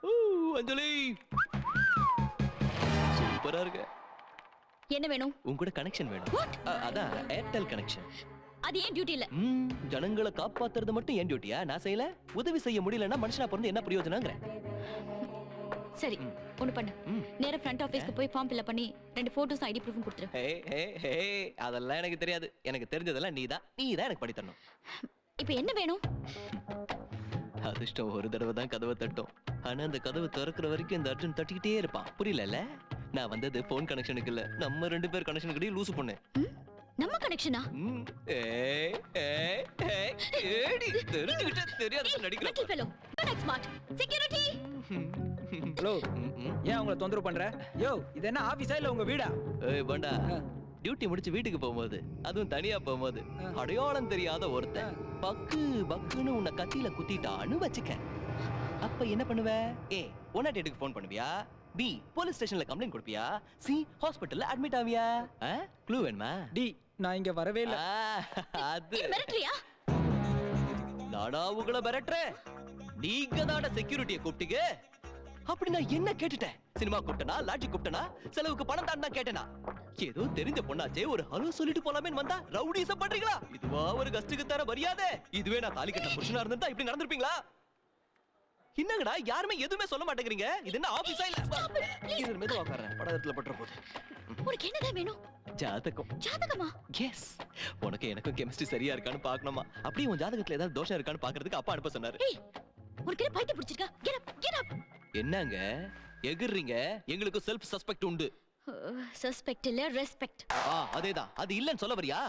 அஞ்சலி சூப்பரா இருக்கு. என்ன வேணும்? உன் கூட கனெக்ஷன் வேணும். அதான் ஏர்டெல் கனெக்ஷன். அது ஏன் டியூட்டி இல்ல? ஜனங்களை காப்பாத்துறது மட்டும் ஏன் டியூட்டியா? நான் செய்யல. உதவி செய்ய முடியலன்னா மனுஷனா பிறந்து என்ன பிரயோஜனங்கற? சரி, ஒன்னு பண்ணு. நேரா ஃப்ரண்ட் ஆபீஸ்க்கு போய் ஃபார்ம் ஃபில் பண்ணி 2 போட்டோஸ் ஐடி ப்ரூஃப் கொடுத்துரு. அதெல்லாம் எனக்கு தெரியாது. எனக்கு தெரிஞ்சதெல்லாம் நீதான் எனக்கு பண்ணி தரணும். இப்போ என்ன வேணும்? அதிர்ஷ்டம் ஒரு தடவை தான் கதவை தட்டும். ஆனா அந்த கதவை திறக்கிற வரைக்கும் இந்த அர்ஜுன் தட்டிக்கிட்டே இருப்பான். புரியல? நான் வந்தது போன் கனெக்ஷனுக்கு இல்ல, நம்ம 2 பேர் கனெக்ஷனுக்கு லூசு பொண்ணு. நம்ம கனெக்ஷனா? தெரியாத நடிக்கிறேன். செக்யூரிட்டி. ஹலோ, ஏன் உங்களை தொந்தரவு பண்ற? யோ, இது என்ன ஆபீஸா இல்ல உங்க வீடா? ஏய் பண்டா, டியூட்டி முடிச்சு வீட்டுக்கு போகும்போது, அதுவும் தனியா போகும்போது, அடையாளம் தெரியாத ஒருத்தன் பக்குன்னு உன்னை கத்தியில குத்திட்டான்னு வச்சுக்க. அப்ப என்ன பண்ணுவ? ஏ 108க்கு ஃபோன் பண்ணுவியா? பி போலீஸ் ஸ்டேஷன்ல கம்ப்ளைண்ட் கொடுப்பியா? சி ஹாஸ்பிடல்ல அட்மிட் ஆவியா? க்ளூ வேணுமா? டி, நான் இங்க வரவே இல்ல. அது மிரட்டறியா? நானா உங்களை மிரட்டறேன்? நீங்க தான செக்யூரிட்டியை கூப்பிட்டீங்க. அப்படி நான் என்ன கேட்டுட்டேன்? சினிமா கூப்பிட்டனா, லாட்ஜி கூப்பிட்டனா, செலவுக்கு பணம் தான் கேட்டனா? ஏதோ தெரிஞ்ச பொண்ணாச்சே, ஒரு ஹலோ சொல்லிட்டு போலாமே வந்தா ரவுடிசம் பண்றீங்களா? இதுவா ஒரு கஸ்டுக்கு தர மரியாதை? இதுவே நான் தாலி கட்ட புருஷனா இருந்தா இப்படி நடந்துருப்பீங்களா? என்னங்கடா யாருமே எதுவுமே சொல்ல மாட்டேங்கிறீங்க? இது என்ன ஆபீஸா இல்ல? இது மெதுவா உட்கார்றேன், படத்துல பற்ற போகுது. உனக்கு என்னதான் வேணும்? ஜாதகம். ஜாதகமா? எஸ். உனக்கு எனக்கும் கெமிஸ்ட்ரி சரியா இருக்கான்னு பார்க்கணுமா? அப்படியே உன் ஜாதகத்துல ஏதாவது தோஷம் இருக்கான்னு பார்க்கிறதுக்கு அப்பா அனுப்ப சொன்னாரு. ஏய், உனக்கு என்ன பைத்தியம் பிடிச்சிருக்கா? Get up. என்னங்க எகிர்றீங்க? எங்களுக்கு செல்ஃப் சஸ்பெக்ட் உண்டு. சஸ்பெக்ட் இல்ல, ரெஸ்பெக்ட். அதேதான். அது இல்லன்னு சொல்ல வரியா?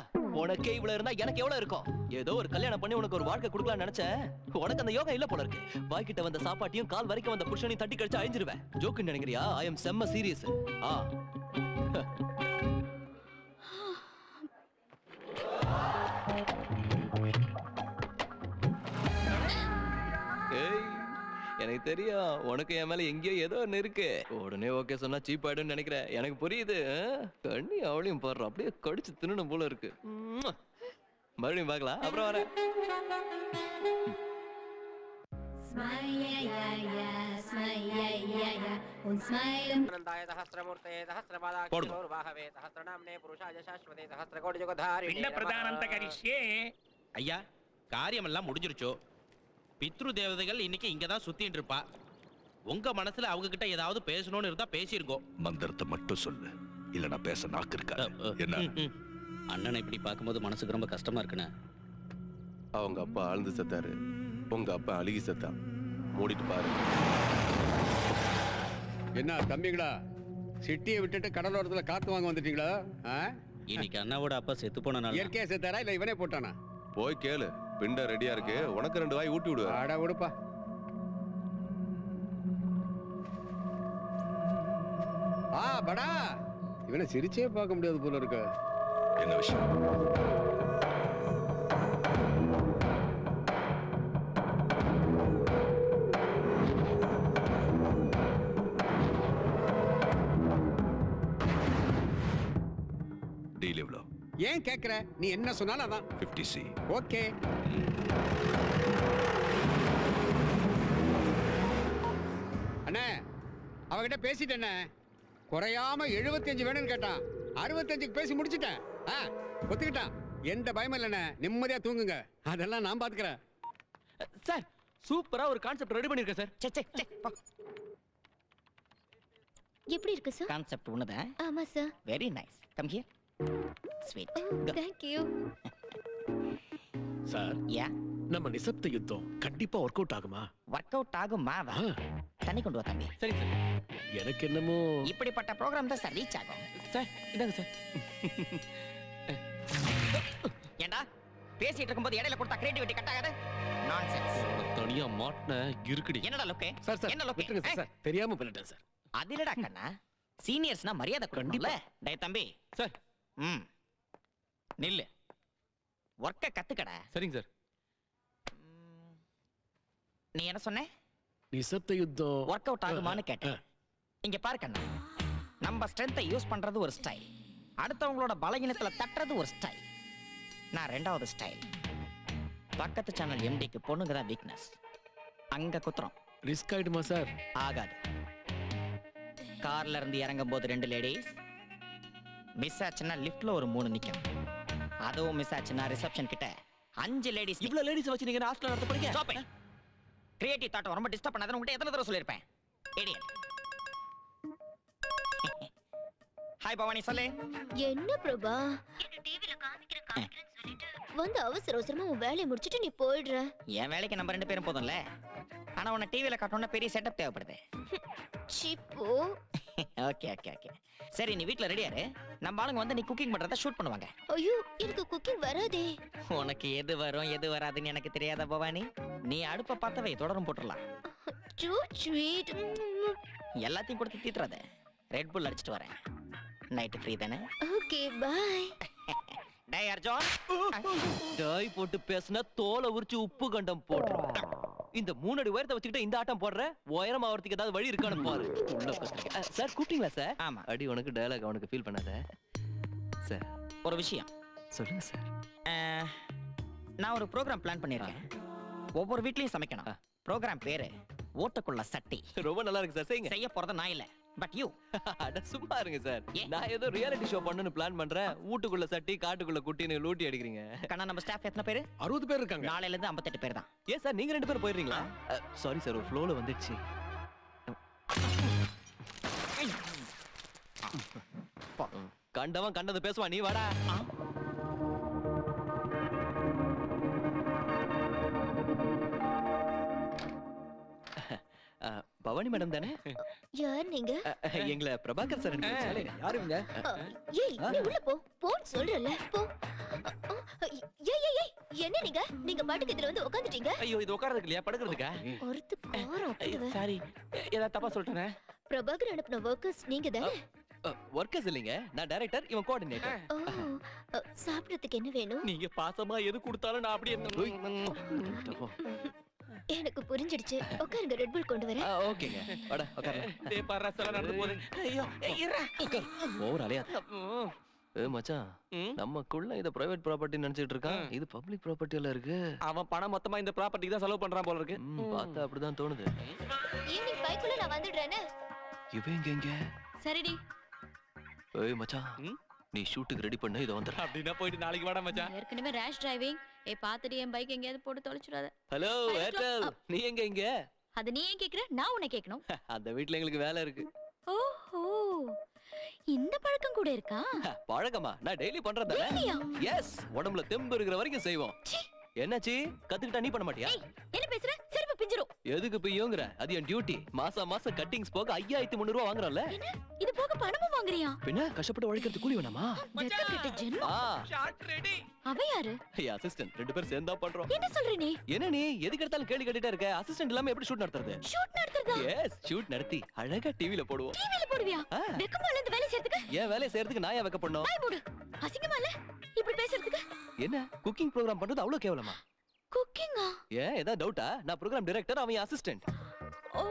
உனக்கே இவ்வளவு இருந்தா எனக்கு எவ்வளவு இருக்கும்? ஏதோ ஒரு கல்யாணம் பண்ணி உனக்கு ஒரு வாழ்க்கை கொடுக்கலாம்னு நினைச்சேன். உனக்கு அந்த யோகா இல்ல போல இருக்கு. வாய்க்கிட்ட வந்த சாப்பாட்டையும் கால் வரைக்கும் வந்த புருஷனையும் தட்டி கழிச்சு அழிஞ்சிருவேன். ஜோக்குன்னு நினைக்கிறியா? ஐ எம் செம்ம சீரியஸ். எனக்கு தெரியும் உனக்கு என் மேல எங்கேயோ ஏதோ ஒண்ணு இருக்கு. உடனே ஓகே சொன்னா சீப் ஆயிடும்னு நினைக்கிறேன். எனக்கு புரியுது. கண்ணி அவளையும் பாடுற, அப்படியே கடிச்சு தின்னணும் போல இருக்கு. மறுபடியும் பார்க்கலாம், அப்புறம் வரேன். ஐயா, காரியம் எல்லாம் முடிஞ்சிருச்சோ? பித்ரு தேவதைகள் இன்னைக்கு இங்கதான் சுத்திட்டு இருப்பா. உங்க மனசுல அவங்க கிட்ட ஏதாவது பேசணும்னு இருந்தா பேசிருக்கோம். மந்திரத்தை மட்டும் சொல்லு, இல்லனா பேச நாக்கு இருக்கா? என்ன அண்ணனை இப்படி பார்க்கும்போது மனசுக்கு ரொம்ப கஷ்டமா இருக்குண்ணே. அவங்க அப்பா ஆழ்ந்து செத்தாரு, உங்க அப்பா அழுகி செத்தான். மூடிட்டு பாரு. என்ன தம்பிங்களா, சிட்டியை விட்டுட்டு கடலோரத்துல காத்து வாங்க வந்துட்டீங்களா? இன்னைக்கு அண்ணாவோட அப்பா செத்து போனால இயற்கையா செத்தாரா இல்ல இவனே போட்டானா? போய் கேளு. பிண்ட ரெடியா இருக்கு, உனக்கு 2 வாய் ஊட்டி விடுவா. ஆடா விடுப்பா. படா, இவனை சிரிச்சே பார்க்க முடியாது போல இருக்கு. என்ன விஷயம்? டீல் எவ்வளோ? ஏன் கேக்குற? நீ என்ன சொன்னாலும் அதான். 50C. ஓகே. அண்ணே, அவகிட்ட பேசிட்டேண்ணே. குறையாம 75 வேணும்னு கேட்டான். 65க்கு பேசி முடிச்சிட்டேன். ஒத்துக்கிட்டான். எந்த பயமும் இல்லைண்ணே, நிம்மதியா தூங்குங்க. அதெல்லாம் நான் பாத்துக்கிறேன். சார், சூப்பரா ஒரு கான்செப்ட் ரெடி பண்ணிருக்கேன் சார். எப்படி இருக்கு சார்? கான்செப்ட் உன்னதா? ஆமா சார். Very nice. Come here. Sweet. Thank you. Sir, yeah, நம்ம நிசப்த யுத்தம் கண்டிப்பா ஒர்க் அவுட் ஆகுமா? ஒர்க் அவுட் ஆகுமா? தண்ணி கொண்டு வா தம்பி. சரி சார். எனக்கு என்னமோ இப்படிப்பட்ட ப்ரோகிராம் தான் சார் ரீச் ஆகும். சார் இந்தாங்க சார். ஏண்டா பேசிட்டு இருக்கும்போது இடையில கொடுத்தா கிரியேட்டிவிட்டி கட் ஆகாது? நான்சென்ஸ். தனியா மாட்ன இருக்குடி. என்னடா லுக்கு? சார் என்ன லுக்கு? சார், தெரியாம பண்ணிட்டேன் சார். அதிலடா கண்ணா, சீனியர்ஸ்னா மரியாதை கொடுக்கணும்ல. டேய் தம்பி. சார். நில்லு. ஒர்க்க கத்துக்கடா. சரிங்க சார். நீ என்ன சொன்ன? நிசப்த யுத்தம் ஒர்க் அவுட் ஆகுமான்னு கேட்டேன். இங்க பாரு கண்ணா, நம்ம ஸ்ட்ரென்த்தை யூஸ் பண்றது ஒரு ஸ்டைல், அடுத்தவங்களோட பலகீனத்துல தட்டுறது ஒரு ஸ்டைல். நான் 2வது ஸ்டைல். பக்கத்து சேனல் எம்டிக்கு பொண்ணுங்க தான் வீக்னஸ். அங்க குத்துறோம், ரிஸ்க் ஆயிடுமா சார்? ஆகாது. கார்ல இருந்து இறங்கும் போது 2 லேடிஸ், மிஸ் ஆச்சுன்னா லிஃப்ட்ல ஒரு 3 நிக்கும். அதுவும் மிஸ் ஆச்சுன்னா ரிசப்ஷன் கிட்ட 5 லேடிஸ். இவ்வளவு லேடிஸ் வச்சு நீங்க ஹாஸ்டல் நடத்த போறீங்க? Stop it. கிரியேட்டிவ் தாட் ரொம்ப டிஸ்டர்ப் பண்ணாதன்னு உங்ககிட்ட எத்தனை தடவை சொல்லிருப்பேன்? இடியட். ஹாய் பவானி சொல்லு. என்ன பிரபா டிவில காமிக்கிறேன்னு சொல்லிட்டு வந்து அவசர அவசரமா உன் வேலையை முடிச்சிட்டு நீ போயிடுற. என் வேலைக்கு நம்ம 2 பேரும் போதும்ல. ஆனா உன்னை டிவில காட்டணும்னா பெரிய செட்டப் தேவைப்படுது. சிப்போ ஓகே ஓகே ஓகே. சரி நீ வீட்ல ரெடியா இரு. நம்ம ஆளுங்க வந்து நீ குக்கிங் பண்றத ஷூட் பண்ணுவாங்க. ஐயோ எனக்கு குக்கிங் வராதே. உனக்கு எது வரும் எது வராதுன்னு எனக்கு தெரியாத பவானி. நீ அடுப்ப பார்த்தவை தொடரும் போட்டுடலாம். Two sweet. எல்லாத்தையும் கொடுத்து தீத்துறாத. ரெட் புல் அடிச்சிட்டு வரேன். நைட் ஃப்ரீ தானே? Okay bye. டேய் அர்ஜுன். டாய் போட்டு பேசினா தோலை உரிச்சு உப்பு கண்டம் போடுறோம். இந்த 3 அடி உயரத்தை வச்சுக்கிட்டு இந்த ஆட்டம் போடுற, உயரம் ஆவறதுக்கு ஏதாவது வழி இருக்கான்னு பாரு. உள்ள பத்திரிக்கை. சார் கூப்பிட்டீங்களா சார்? ஆமா. அடி உனக்கு டயலாக் அவனுக்கு ஃபீல் பண்ணாத சார். ஒரு விஷயம் சொல்லுங்க சார். நான் ஒரு ப்ரோக்ராம் பிளான் பண்ணிருக்கேன். ஒவ்வொரு வீட்லயும் சமைக்கணும். ப்ரோக்ராம் பேரு ஓட்டக்குள்ள சட்டி. ரொம்ப நல்லா இருக்கு சார். செய்யுங்க. செய்ய போறது நான் இல்ல, பட் யூ. அட சும்மா இருங்க சார். ஏன்? நான் ஏதோ ரியாலிட்டி ஷோ பண்ணனும் பிளான் பண்றேன். வீட்டுக்குள்ள சட்டி காட்டுக்குள்ள குட்டின்னு லூட்டி அடிக்கிறீங்க. கண்ணா நம்ம ஸ்டாஃப் எத்தனை பேரு? 60 பேர் இருக்காங்க. நாளையில இருந்து 58 பேர் தான். ஏன் சார் நீங்க 2 பேரும் போயிடுறீங்களா? சாரி சார், ஒரு ஃப்ளோல வந்துடுச்சு. கண்டவன் கண்டது பேசுவான், நீ வாடா. பவானி மேடம் தானே? யார் நீங்க? எங்களை பிரபாகர் சார் யாரு இவங்க? ஏய் நீ உள்ள போ. போன்னு சொல்றல போ. ஏய் ஏய் ஏய் என்ன நீங்க பாட்டுக்கு இதுல வந்து உட்கார்ந்துட்டீங்க. ஐயோ இது உட்கார்றதுக்கு இல்லையா, படுக்கிறதுக்கா? ஒருத்து பாரு அப்படியே. சாரி, ஏதாவது தப்பா சொல்லிட்டேனே. பிரபாகர் அனுப்புன வர்க்கர்ஸ் நீங்க தானே? ஒர்க்கர்ஸ் இல்லைங்க, நான் டைரக்டர், இவன் கோஆர்டினேட்டர். சாப்பிடுறதுக்கு என்ன வேணும்? நீங்க பாசமா எது கொடுத்தாலும் நான் அப்படியே எனக்கு புரிஞ்சிடுச்சு. உட்காருங்க, ரெட் புல் கொண்டு வரேன். ஓகேங்க, வாடா உட்காரலாம். டேய் பாறா சல நடந்து போகுது. ஐயோ இறா உட்கார். ஓவர் அலையா. மச்சான், நமக்குள்ள இத பிரைவேட் ப்ராப்பர்ட்டி நினைச்சிட்டு இருக்கான். இது பப்ளிக் ப்ராப்பர்ட்டில இருக்கு. அவன் பணம் மொத்தமா இந்த ப்ராப்பர்ட்டிக்கு தான் செலவு பண்றான் போல இருக்கு. பார்த்தா அப்படிதான் தோணுது. ஈவினிங் 5 நான் வந்துடுறேனே. இவன் எங்க? சரிடி. ஏய் மச்சான், நீ ஷூட்டுக்கு ரெடி பண்ணு, இத வந்துற. அப்படினா போயிட்டு நாளைக்கு வாடா மச்சான். ஏற்கனவே ரேஷ் டிரைவிங். பாத்துட்டு என் பைக் எங்கயாவது போட்டு தொலைச்சிடாத. ஹலோ ஏர்டெல், நீ எங்க இங்க? அது நீ ஏன் கேக்குற? நான் உன்னை கேட்கணும். அந்த வீட்ல எங்களுக்கு வேலை இருக்கு. ஓஹோ, இந்த பழக்கம் கூட இருக்கா? பழக்கமா? நான் டெய்லி பண்றதா? எஸ், உடம்புல தெம்பு இருக்கிற வரைக்கும் செய்வோம். என்னாச்சு, கத்துக்கிட்டா நீ பண்ண மாட்டியா? என்ன பேசுற? செருப்பு பிஞ்சிரும். எதுக்கு பிய்யோங்கற? அது என் டியூட்டி. மாசம் கட்டிங்ஸ் போக 5300 ரூபாய் வாங்குறோம்ல. என்ன இது போக பணமும் வாங்குறியா? பின்ன கஷ்டப்பட்டு உழைக்கிறது கூலி வேணாமா? வெக்கக்கெட்ட ஜென்மம். Shot ready. அவ யாரு? ஏய் அசிஸ்டன்ட், 2 பேர் சேர்ந்தா பண்றோம். என்ன சொல்ற நீ? என்ன நீ எதுக்கு எடுத்தாலும் கேள்வி கேட்டுட்டே இருக்க? அசிஸ்டன்ட் இல்லாம எப்படி ஷூட் நடத்துறது? ஷூட் நடத்துறதா? எஸ், ஷூட் நடத்தி அழகா டிவில போடுவோம். டிவில போடுவியா? வெக்கமா இல்ல இந்த வேலை செய்யறதுக்கு? ஏன் வேலைய செய்யறதுக்கு நான் ஏன் வெக்க பண்ணனும்? வாய் மூடு. அசிங்கமா இல்ல இப்படி பேசுறதுக்கு? என்ன குக்கிங் ப்ரோகிராம் பண்றது அவ்வளவு கேவலமா? குக்கிங்கா? ஏன் ஏதா டவுட்டா? நான் ப்ரோகிராம் டைரக்டர், அவன் அசிஸ்டன்ட். ஓ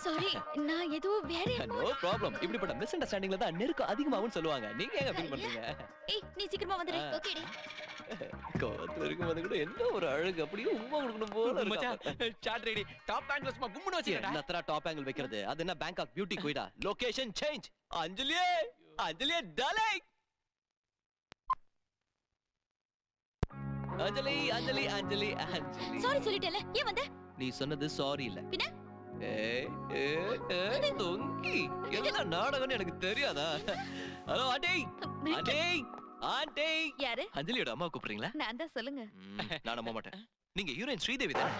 சாரி, நான் ஏதோ வேற நோ ப்ராப்ளம். இப்படிப்பட்ட மிஸ் அண்டர்ஸ்டாண்டிங்ல தான் நெருக்கம் அதிகமாகும்னு சொல்லுவாங்க. நீங்க ஏங்க ஃபீல் பண்றீங்க? ஏய் நீ சீக்கிரமா வந்துரு. ஓகேடி. கோவத்துல இருக்கும்போது கூட என்ன ஒரு அழகு, அப்படியே உம்மா கொடுக்கணும் போல இருக்கு. மச்சான் ஷாட் ரெடி. டாப் ஆங்கிள் சும்மா கும்முன்னு வச்சிரடா. என்னத்தரா டாப் ஆங்கிள் வைக்கிறது? அது என்ன பேங்காக் பியூட்டி குயிடா? Location change. அஞ்சலியே, அஞ்சலியே டார்லிங். அஞ்சலி அஞ்சலி அஞ்சலி அஞ்சலி. சாரி சொல்லிட்டேல, ஏன் வந்த? நீ சொன்னது சாரி இல்ல. பின்ன? தொங்கி எல்லாம் நாடகம்னு எனக்கு தெரியாதா? Hello aunty, aunty, aunty. யாரு? அஞ்சலியோட அம்மா கூப்பிடுறீங்களா? நான் தான், சொல்லுங்க. நான் நம்ப மாட்டேன். நீங்க ஹீரோயின் ஸ்ரீதேவி தானே?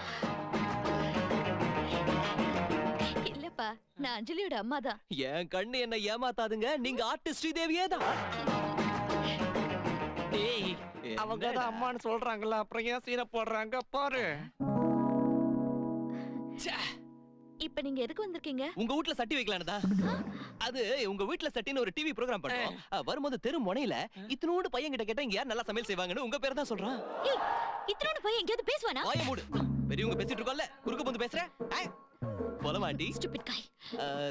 இல்லப்பா, நான் அஞ்சலியோட அம்மா தான். என் கண்ணு என்ன ஏமாத்தாதுங்க. நீங்க ஆர்டிஸ்ட் ஸ்ரீதேவியே தான். டேய் அவங்க தான் அம்மான்னு சொல்றாங்கல்ல, அப்புறம் ஏன் சீனை போடுறாங்க பாரு. இப்ப நீங்க எதுக்கு வந்திருக்கீங்க? உங்க வீட்ல சட்டி வைக்கலானதா? அது உங்க வீட்ல சட்டின்னு ஒரு டிவி ப்ரோகிராம் பண்றோம். வரும்போது தெரு முனையில இத்தனோடு பையன் கிட்ட கேட்டா இங்க யார் நல்லா சமையல் செய்வாங்கன்னு உங்க பேர் தான் சொல்றான். ஏய் இத்தனோடு பையன் எங்கயாவது பேசுவானா? வாயை மூடு. பெரியவங்க பேசிட்டு இருக்கோம்ல, குறுக்க வந்து பேசுற? போலமாண்டி. ஸ்டூபிட் காய்.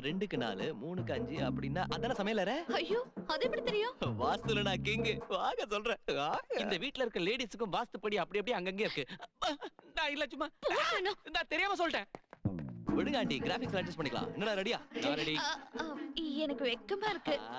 2க்கு 4 3க்கு 5 அப்படினா அதான சமையலற? ஐயோ அது எப்படி தெரியும்? வாஸ்துல நான் கிங். வாங்க சொல்றேன். இந்த வீட்ல இருக்க லேடிஸ்க்கு வாஸ்து படி அப்படி அப்படியே அங்கங்க இருக்கு. நான் இல்ல சும்மா நான் தெரியாம சொல்லிட்டேன். விடுங்க ஆண்டி கிராபிக்ஸ் அட்ஜஸ்ட் பண்ணிக்கலாம் என்னடா ரெடியா ரெடி எனக்கு வெக்கமா இருக்கு